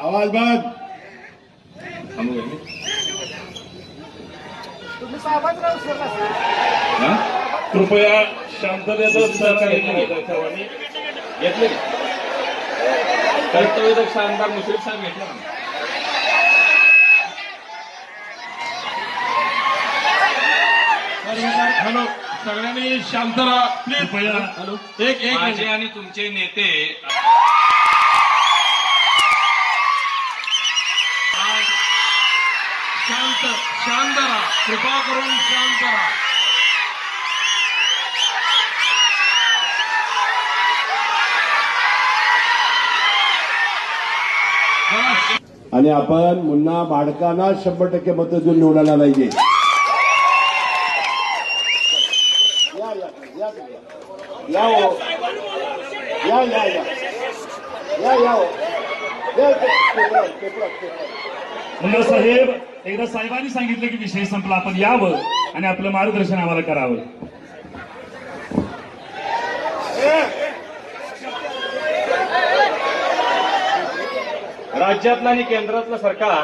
आवाज बंद. कृपया शांततेचं सहकार्य करायचं सर्वांनी. घेतले कर्तव्यदक्ष आमदार मुश्रीफ साहेब घेतला ना. हॅलो, सगळ्यांनी शांत राहा प्लीज. हॅलो, एक माझे आणि तुमचे नेते शांत राहा, कृपा करून शांत राहा. आणि आपण मुन्ना भाडकांना 100% मतं देऊन निवडायला पाहिजे. मुन्ना साहेब, एकदा साहेबांनी सांगितलं की विषय संपला, आपण यावं आणि आपलं मार्गदर्शन आम्हाला करावं. राज्यातलं आणि केंद्रातलं सरकार